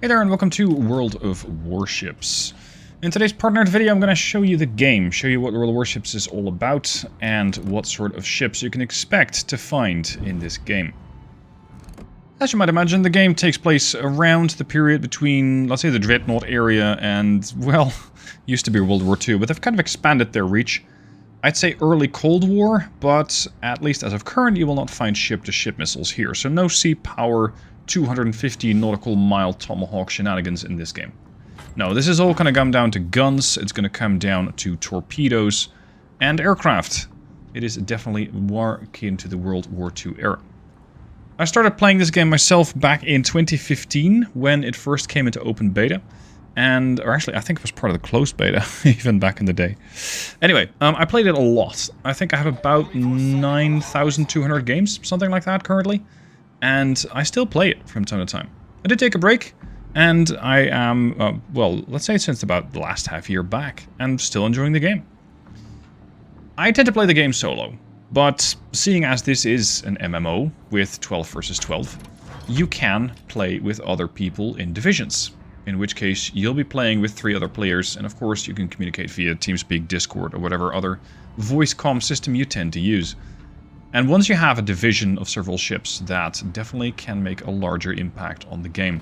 Hey there and welcome to World of Warships. In today's partnered video I'm going to show you the game, show you what World of Warships is all about and what sort of ships you can expect to find in this game. As you might imagine, the game takes place around the period between, let's say, the Dreadnought area and, well, used to be World War II, but they've kind of expanded their reach. I'd say early Cold War, but at least as of current you will not find ship-to-ship missiles here, so no sea power 250 nautical mile Tomahawk shenanigans in this game. No, this is all going to come down to guns, it's going to come down to torpedoes and aircraft. It is definitely more akin to the World War II era. I started playing this game myself back in 2015 when it first came into open beta. Or actually, I think it was part of the closed beta, even back in the day. Anyway, I played it a lot. I think I have about 9,200 games, something like that currently. And I still play it from time to time. I did take a break, and I am, well, let's say since about the last half year back, and still enjoying the game. I tend to play the game solo, but seeing as this is an MMO with 12 versus 12, you can play with other people in divisions. In which case, you'll be playing with 3 other players, and of course you can communicate via TeamSpeak, Discord, or whatever other voice comm system you tend to use. And once you have a division of several ships, that definitely can make a larger impact on the game.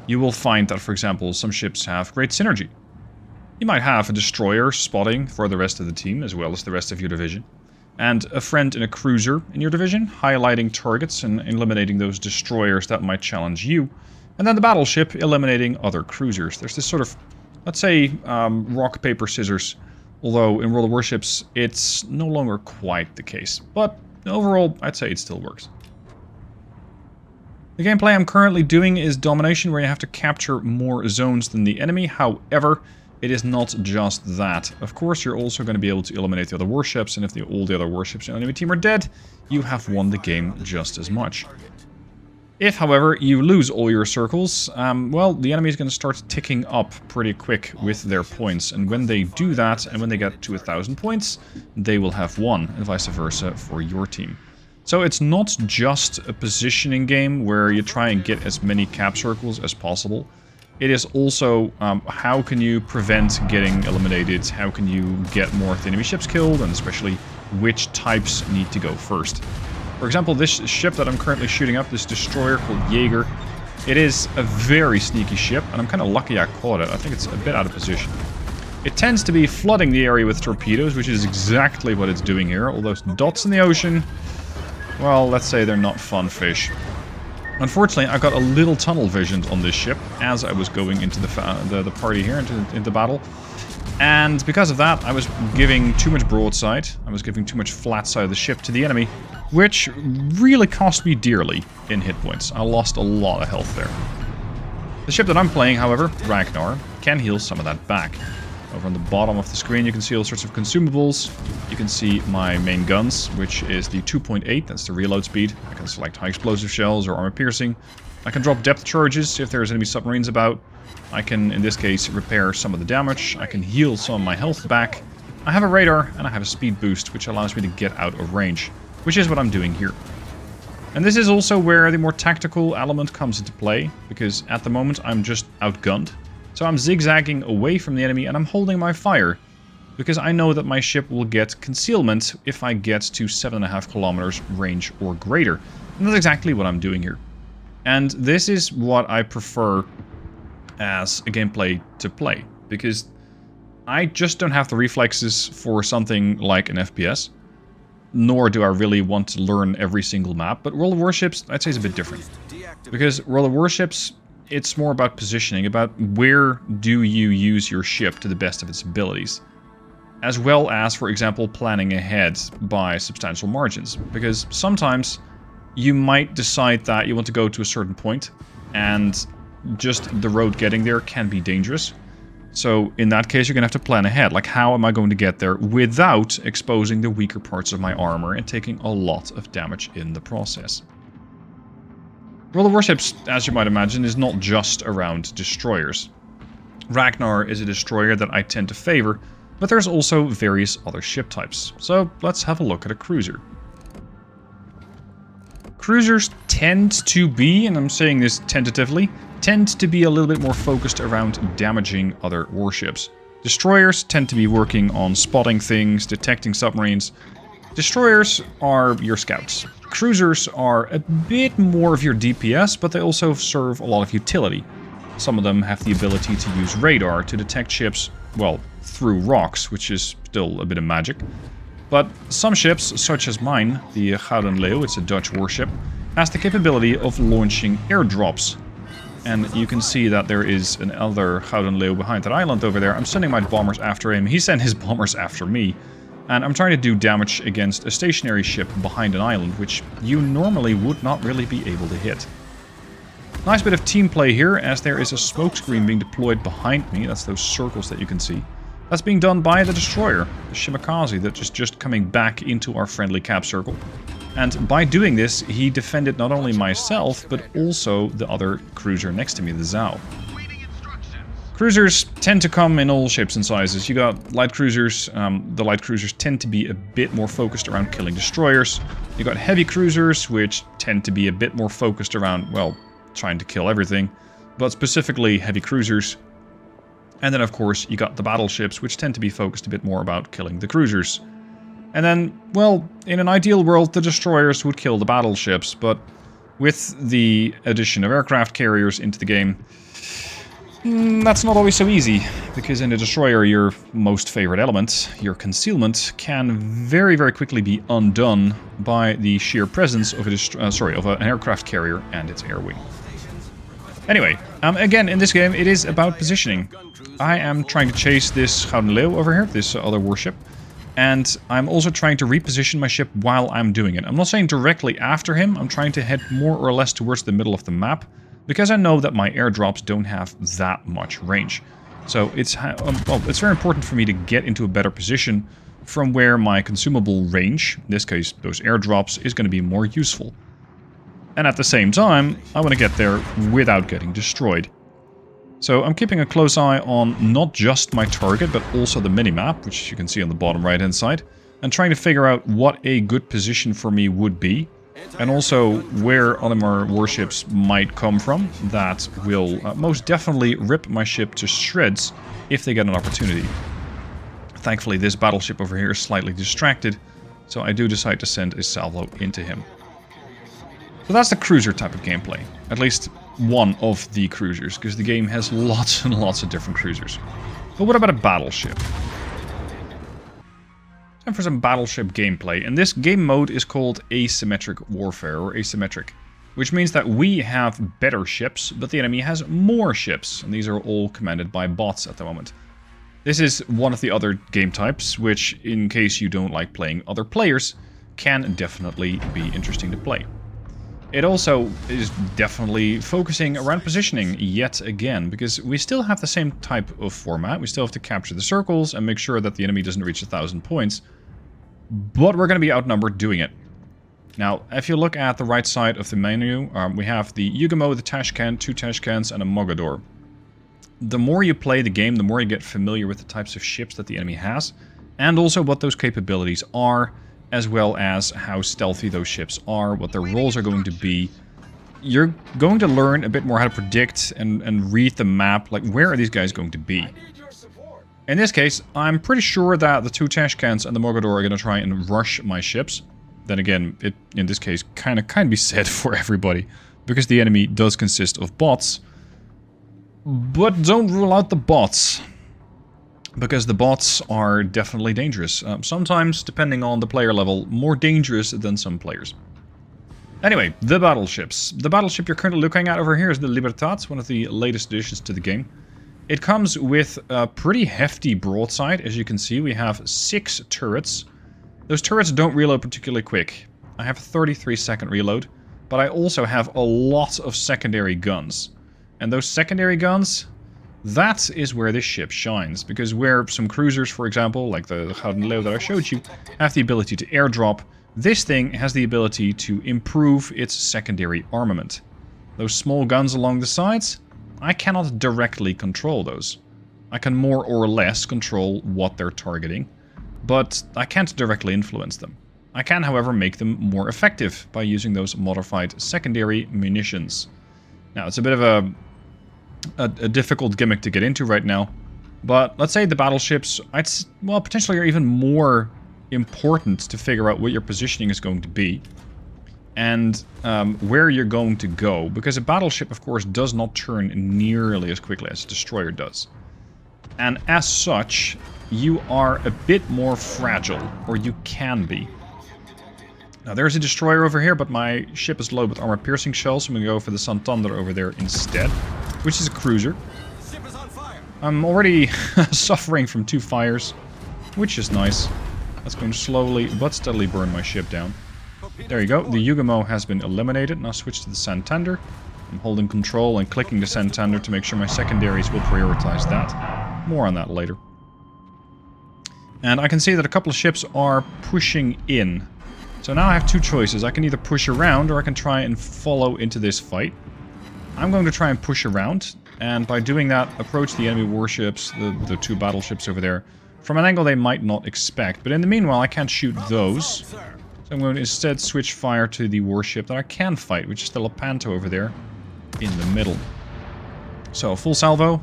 You will find that, for example, some ships have great synergy. You might have a destroyer spotting for the rest of the team, as well as the rest of your division. And a friend in a cruiser in your division, highlighting targets and eliminating those destroyers that might challenge you. And then the battleship eliminating other cruisers. There's this sort of, let's say, rock, paper, scissors. Although in World of Warships, it's no longer quite the case. But overall, I'd say it still works. The gameplay I'm currently doing is domination, where you have to capture more zones than the enemy. However, it is not just that. Of course, you're also going to be able to eliminate the other warships, and if all the other warships in the enemy team are dead, you have won the game just as much. If, however, you lose all your circles, well, the enemy is going to start ticking up pretty quick with their points. And when they do that, and when they get to 1,000 points, they will have won, and vice versa for your team. So it's not just a positioning game where you try and get as many cap circles as possible. It is also how can you prevent getting eliminated, how can you get more of the enemy ships killed, and especially which types need to go first. For example, this ship that I'm currently shooting up, this destroyer called Jaeger, it is a very sneaky ship, and I'm kind of lucky I caught it. I think it's a bit out of position. It tends to be flooding the area with torpedoes, which is exactly what it's doing here. All those dots in the ocean, well, let's say they're not fun fish. Unfortunately, I got a little tunnel visioned on this ship as I was going into the party here, into battle. And because of that, I was giving too much broadside, I was giving too much flat side of the ship to the enemy, which really cost me dearly in hit points. I lost a lot of health there. The ship that I'm playing, however, Ragnar, can heal some of that back. Over on the bottom of the screen you can see all sorts of consumables. You can see my main guns, which is the 2.8, that's the reload speed. I can select high explosive shells or armor piercing. I can drop depth charges if there's enemy submarines about. I can, in this case, repair some of the damage. I can heal some of my health back. I have a radar and I have a speed boost, which allows me to get out of range, which is what I'm doing here. And this is also where the more tactical element comes into play, because at the moment I'm just outgunned. So I'm zigzagging away from the enemy and I'm holding my fire, because I know that my ship will get concealment if I get to 7.5 kilometers range or greater. And that's exactly what I'm doing here. And this is what I prefer as a gameplay to play, because I just don't have the reflexes for something like an FPS, nor do I really want to learn every single map. But World of Warships, I'd say, is a bit different, because World of Warships, it's more about positioning, about where do you use your ship to the best of its abilities, as well as, for example, planning ahead by substantial margins, because sometimes you might decide that you want to go to a certain point, and just the road getting there can be dangerous. So in that case, you're going to have to plan ahead. Like, how am I going to get there without exposing the weaker parts of my armor and taking a lot of damage in the process? World of Warships, as you might imagine, is not just around destroyers. Ragnar is a destroyer that I tend to favor, but there's also various other ship types. So let's have a look at a cruiser. Cruisers tend to be, and I'm saying this tentatively, tend to be a little bit more focused around damaging other warships. Destroyers tend to be working on spotting things, detecting submarines. Destroyers are your scouts. Cruisers are a bit more of your DPS, but they also serve a lot of utility. Some of them have the ability to use radar to detect ships, well, through rocks, which is still a bit of magic. But some ships, such as mine, the Gouden Leeuw, it's a Dutch warship, has the capability of launching airdrops. And you can see that there is another Gouden Leeuw behind that island over there. I'm sending my bombers after him, he sent his bombers after me. And I'm trying to do damage against a stationary ship behind an island, which you normally would not really be able to hit. Nice bit of team play here, as there is a smokescreen being deployed behind me. That's those circles that you can see. That's being done by the destroyer, the Shimakaze, that is just coming back into our friendly cap circle. And by doing this, he defended not only myself, but also the other cruiser next to me, the Zhao. Cruisers tend to come in all shapes and sizes. You got light cruisers. The light cruisers tend to be a bit more focused around killing destroyers. You got heavy cruisers, which tend to be a bit more focused around, well, trying to kill everything, but specifically heavy cruisers. And then, of course, you got the battleships, which tend to be focused a bit more about killing the cruisers. And then, well, in an ideal world, the destroyers would kill the battleships, but with the addition of aircraft carriers into the game, that's not always so easy, because in a destroyer, your most favorite element, your concealment, can very, very quickly be undone by the sheer presence of an aircraft carrier and its air wing. Anyway, again, in this game, it is about positioning. I am trying to chase this Gouden Leeuw over here, this other warship, and I'm also trying to reposition my ship while I'm doing it. I'm not saying directly after him, I'm trying to head more or less towards the middle of the map, because I know that my airdrops don't have that much range. So it's very important for me to get into a better position from where my consumable range, in this case those airdrops, is going to be more useful. And at the same time, I want to get there without getting destroyed. So I'm keeping a close eye on not just my target, but also the minimap, which you can see on the bottom right hand side, and trying to figure out what a good position for me would be. And also where other warships might come from that will most definitely rip my ship to shreds if they get an opportunity. Thankfully, this battleship over here is slightly distracted, so I do decide to send a salvo into him. So that's the cruiser type of gameplay. At least one of the cruisers, because the game has lots and lots of different cruisers. But what about a battleship? Time for some battleship gameplay, and this game mode is called asymmetric warfare, or asymmetric, which means that we have better ships, but the enemy has more ships, and these are all commanded by bots at the moment. This is one of the other game types, which, in case you don't like playing other players, can definitely be interesting to play. It also is definitely focusing around positioning yet again, because we still have the same type of format. We still have to capture the circles and make sure that the enemy doesn't reach 1,000 points, but we're going to be outnumbered doing it. Now, if you look at the right side of the menu, we have the Yugamo, the Tashkent, 2 Tashkents, and a Mogador. The more you play the game, the more you get familiar with the types of ships that the enemy has, and also what those capabilities are, as well as how stealthy those ships are, what their roles are going to be. You're going to learn a bit more how to predict and read the map, like where are these guys going to be. In this case, I'm pretty sure that the 2 Tashkents and the Mogador are going to try and rush my ships. Then again, it in this case kind of be said for everybody, because the enemy does consist of bots. But don't rule out the bots, because the bots are definitely dangerous. Sometimes, depending on the player level, more dangerous than some players. Anyway, the battleships. The battleship you're currently looking at over here is the Libertad, one of the latest additions to the game. It comes with a pretty hefty broadside. As you can see, we have 6 turrets. Those turrets don't reload particularly quick. I have a 33-second reload, but I also have a lot of secondary guns. And those secondary guns, that is where this ship shines, because where some cruisers, for example, like the Gouden Leeuw that I showed you, have the ability to airdrop, this thing has the ability to improve its secondary armament. Those small guns along the sides, I cannot directly control those. I can more or less control what they're targeting, but I can't directly influence them. I can, however, make them more effective by using those modified secondary munitions. Now, it's a bit of a difficult gimmick to get into right now, but let's say the battleships, well, potentially are even more important to figure out what your positioning is going to be and where you're going to go, because a battleship, of course, does not turn nearly as quickly as a destroyer does. And as such, you are a bit more fragile, or you can be. Now, there's a destroyer over here, but my ship is low with armor-piercing shells, so I'm going to go for the Santander over there instead, which is a cruiser. I'm already suffering from 2 fires, which is nice. That's going to slowly but steadily burn my ship down. There you go, the Yugamo has been eliminated. Now switch to the Santander. I'm holding control and clicking the Santander to make sure my secondaries will prioritize that. More on that later. And I can see that a couple of ships are pushing in. So now I have 2 choices. I can either push around or I can try and follow into this fight. I'm going to try and push around, and by doing that, approach the enemy warships, the 2 battleships over there, from an angle they might not expect. But in the meanwhile, I can't shoot those. So I'm going to instead switch fire to the warship that I can fight, which is the Lepanto over there in the middle. So, full salvo.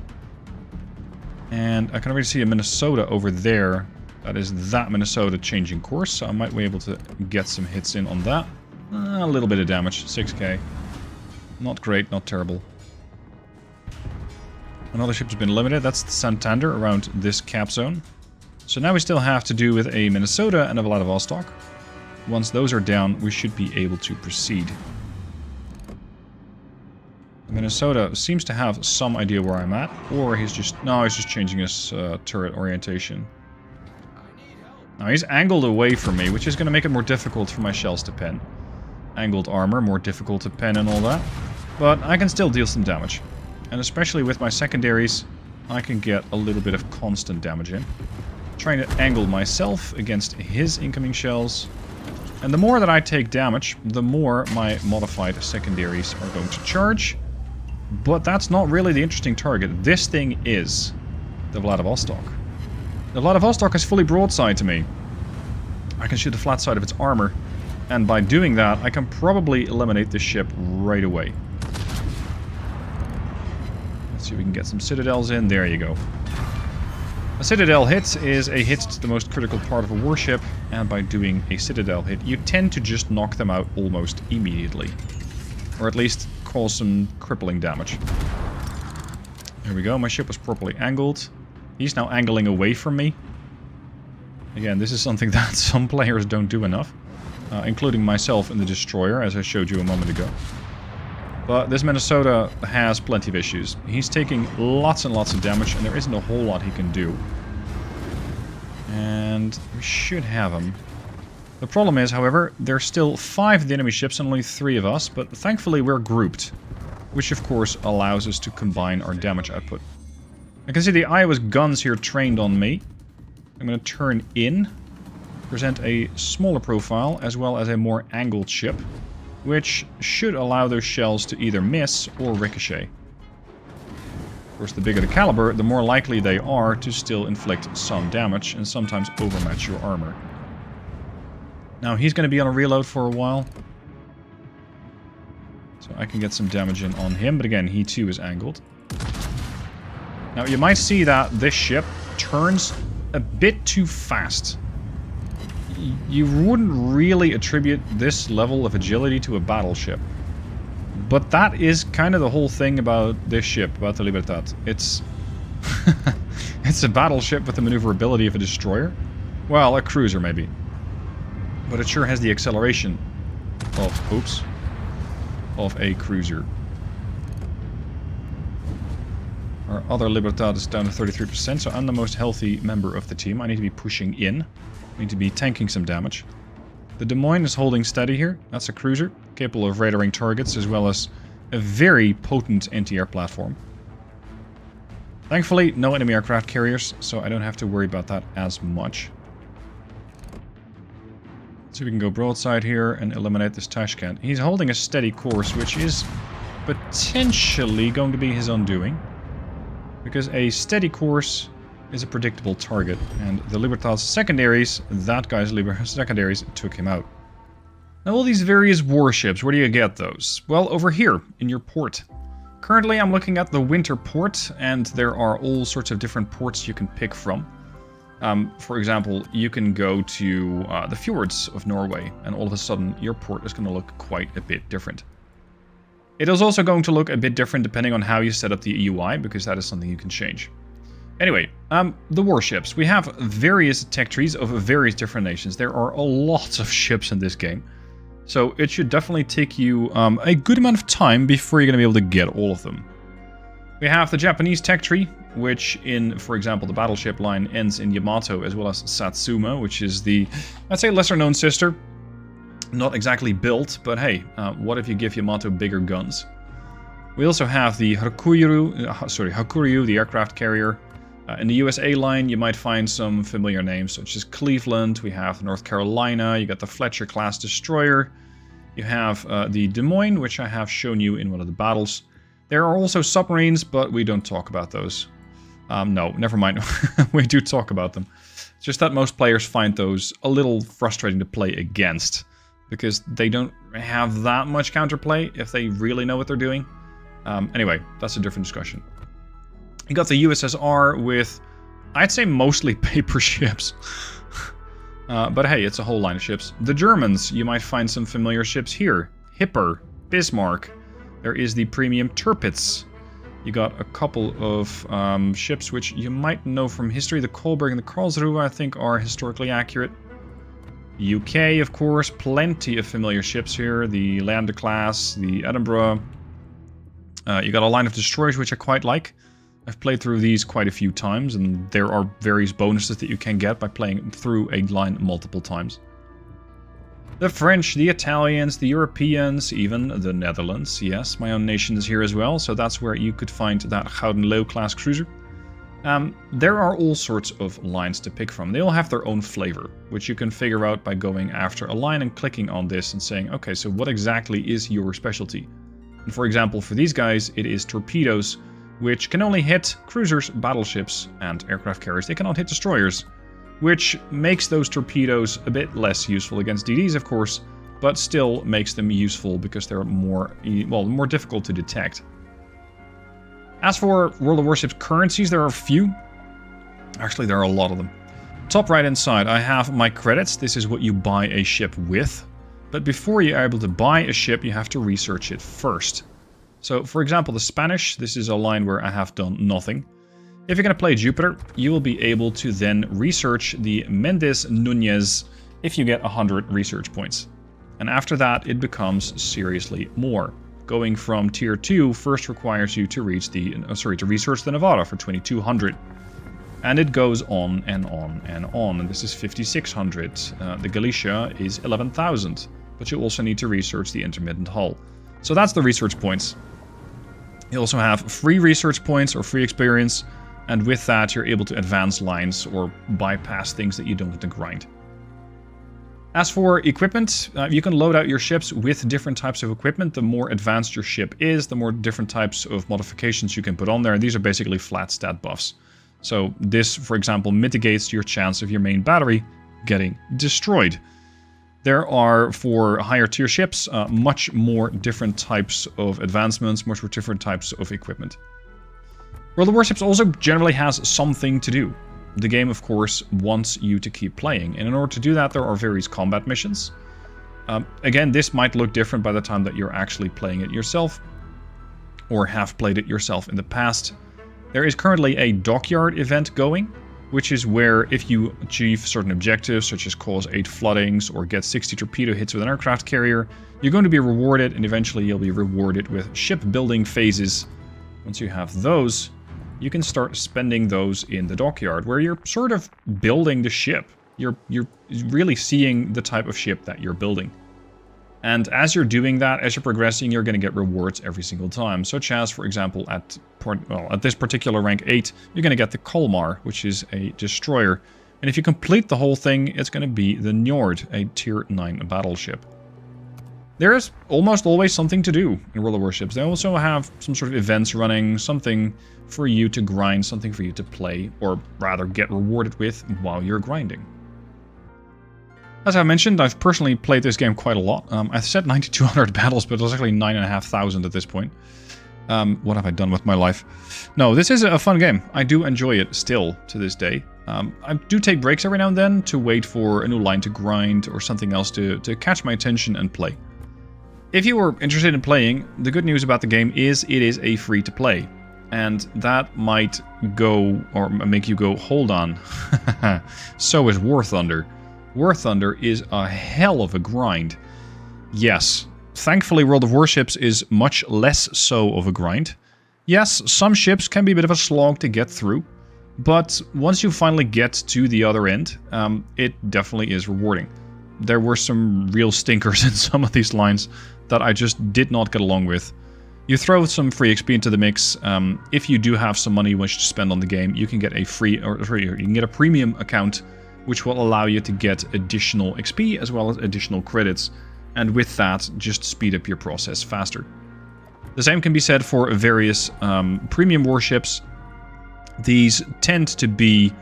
And I can already see a Minnesota over there. That is that Minnesota changing course, so I might be able to get some hits in on that. A little bit of damage, 6k. Not great, not terrible. Another ship's been eliminated, that's the Santander around this cap zone. So now we still have to do with a Minnesota and a Vladivostok. Once those are down, we should be able to proceed. Minnesota seems to have some idea where I'm at, or he's just changing his turret orientation. Now he's angled away from me, which is going to make it more difficult for my shells to pen. Angled armor, more difficult to pen and all that. But I can still deal some damage. And especially with my secondaries, I can get a little bit of constant damage in. Trying to angle myself against his incoming shells. And the more that I take damage, the more my modified secondaries are going to charge. But that's not really the interesting target. This thing is the Vladivostok. The Vladivostok is fully broadside to me. I can shoot the flat side of its armor, and by doing that, I can probably eliminate this ship right away. Let's see if we can get some citadels in. There you go. A citadel hit is a hit to the most critical part of a warship, and by doing a citadel hit, you tend to just knock them out almost immediately. Or at least cause some crippling damage. There we go, my ship was properly angled. He's now angling away from me. Again, this is something that some players don't do enough. Including myself in the destroyer, as I showed you a moment ago. But this Minnesota has plenty of issues. He's taking lots and lots of damage, and there isn't a whole lot he can do. And we should have him. The problem is, however, there's still 5 of the enemy ships and only 3 of us, but thankfully we're grouped. Which of course allows us to combine our damage output. I can see the Iowa's guns here trained on me. I'm going to turn in, present a smaller profile as well as a more angled ship, which should allow those shells to either miss or ricochet. Of course, the bigger the caliber, the more likely they are to still inflict some damage and sometimes overmatch your armor. Now he's going to be on a reload for a while, so I can get some damage in on him, but again, he too is angled. Now, you might see that this ship turns a bit too fast. You wouldn't really attribute this level of agility to a battleship. But that is kind of the whole thing about this ship, about the Libertad. It's... it's a battleship with the maneuverability of a destroyer. Well, a cruiser, maybe. But it sure has the acceleration of a cruiser. Our other Libertad is down to 33%, so I'm the most healthy member of the team. I need to be pushing in. I need to be tanking some damage. The Des Moines is holding steady here. That's a cruiser, capable of radaring targets, as well as a very potent anti-air platform. Thankfully, no enemy aircraft carriers, so I don't have to worry about that as much. So we can go broadside here and eliminate this Tashkent. He's holding a steady course, which is potentially going to be his undoing. Because a steady course is a predictable target. And the Libertas secondaries, that guy's secondaries took him out. Now all these various warships, where do you get those? Well, over here, in your port. Currently I'm looking at the winter port, and there are all sorts of different ports you can pick from. For example, you can go to the fjords of Norway, and all of a sudden your port is going to look quite a bit different. It is also going to look a bit different depending on how you set up the UI, because that is something you can change. Anyway, the warships. We have various tech trees of various different nations. There are a lot of ships in this game. So it should definitely take you a good amount of time before you're going to be able to get all of them. We have the Japanese tech tree, which in, for example, the Battleship line ends in Yamato, as well as Satsuma, which is the, I'd say, lesser-known sister. Not exactly built, but hey, what if you give Yamato bigger guns? We also have the Hakuryu, the aircraft carrier. In the USA line, you might find some familiar names, such as Cleveland. We have North Carolina. You got the Fletcher-class destroyer. You have the Des Moines, which I have shown you in one of the battles. There are also submarines, but we don't talk about those. No, never mind. We do talk about them. It's just that most players find those a little frustrating to play against, because they don't have that much counterplay if they really know what they're doing. Anyway, that's a different discussion. You got the USSR with, I'd say, mostly paper ships. But hey, it's a whole line of ships. The Germans, you might find some familiar ships here. Hipper, Bismarck. There is the premium Tirpitz. You got a couple of ships which you might know from history. The Kolberg and the Karlsruhe, I think, are historically accurate. UK, of course, plenty of familiar ships here. The Lander class, the Edinburgh. You got a line of destroyers which I quite like. I've played through these quite a few times, and there are various bonuses that you can get by playing through a line multiple times. The French, the Italians, the Europeans, even the Netherlands. Yes, my own nation is here as well, so that's where you could find that Goudenlow class cruiser. There are all sorts of lines to pick from. They all have their own flavor, which you can figure out by going after a line and clicking on this and saying, okay, so what exactly is your specialty? And for example, for these guys, it is torpedoes, which can only hit cruisers, battleships, and aircraft carriers. They cannot hit destroyers, which makes those torpedoes a bit less useful against DDs, of course, but still makes them useful because they're more difficult to detect. As for World of Warships currencies, there are a few. Actually, there are a lot of them. Top right hand side, I have my credits. This is what you buy a ship with. But before you're able to buy a ship, you have to research it first. So, for example, the Spanish, this is a line where I have done nothing. If you're going to play Jupiter, you will be able to then research the Mendes Nunez if you get 100 research points. And after that, it becomes seriously more. Going from Tier 2 first requires you to reach to research the Nevada for 2200. And it goes on and on and on. And this is 5600. The Galicia is 11,000. But you also need to research the intermittent hull. So that's the research points. You also have free research points or free experience, and with that you're able to advance lines or bypass things that you don't want to grind. As for equipment, you can load out your ships with different types of equipment. The more advanced your ship is, the more different types of modifications you can put on there. These are basically flat stat buffs. So this, for example, mitigates your chance of your main battery getting destroyed. There are, for higher tier ships, much more different types of advancements, much more different types of equipment. World of Warships also generally has something to do. The game, of course, wants you to keep playing, and in order to do that, there are various combat missions. Again, this might look different by the time that you're actually playing it yourself, or have played it yourself in the past. There is currently a dockyard event going, which is where if you achieve certain objectives, such as cause 8 floodings or get 60 torpedo hits with an aircraft carrier, you're going to be rewarded, and eventually you'll be rewarded with shipbuilding phases. Once you have those, you can start spending those in the dockyard, where you're sort of building the ship. You're really seeing the type of ship that you're building. And as you're doing that, as you're progressing, you're going to get rewards every single time. Such as, for example, at this particular rank 8, you're going to get the Kolmar, which is a destroyer. And if you complete the whole thing, it's going to be the Njord, a tier 9 battleship. there is almost always something to do in World of Warships. They also have some sort of events running, something for you to grind, something for you to play, or rather get rewarded with while you're grinding. As I mentioned, I've personally played this game quite a lot. I've said 9,200 battles, but it was actually 9,500 at this point. What have I done with my life? No, this is a fun game. I do enjoy it still to this day. I do take breaks every now and then to wait for a new line to grind or something else to catch my attention and play. If you are interested in playing, the good news about the game is it is a free-to-play. And that might go, or make you go, hold on. So is War Thunder. War Thunder is a hell of a grind. Yes, thankfully World of Warships is much less so of a grind. Yes, some ships can be a bit of a slog to get through, but once you finally get to the other end, it definitely is rewarding. There were some real stinkers in some of these lines that I just did not get along with. You throw some free XP into the mix. If you do have some money which to spend on the game, you can get a you can get a premium account, which will allow you to get additional XP as well as additional credits, and with that, just speed up your process faster. The same can be said for various premium warships. These tend to be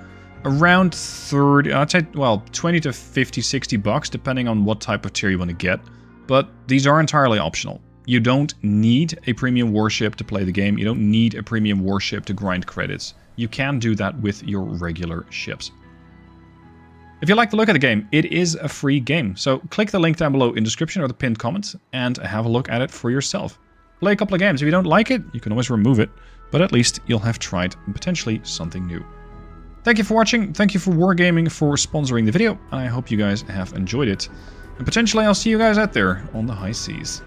around 30, I'd say, well, 20 to 50, 60 bucks, depending on what type of tier you want to get. But these are entirely optional. You don't need a premium warship to play the game. You don't need a premium warship to grind credits. You can do that with your regular ships. If you like the look of the game, it is a free game. So click the link down below in the description or the pinned comment and have a look at it for yourself. Play a couple of games. If you don't like it, you can always remove it. But at least you'll have tried potentially something new. Thank you for watching. Thank you for Wargaming for sponsoring the video. I hope you guys have enjoyed it. And potentially I'll see you guys out there on the high seas.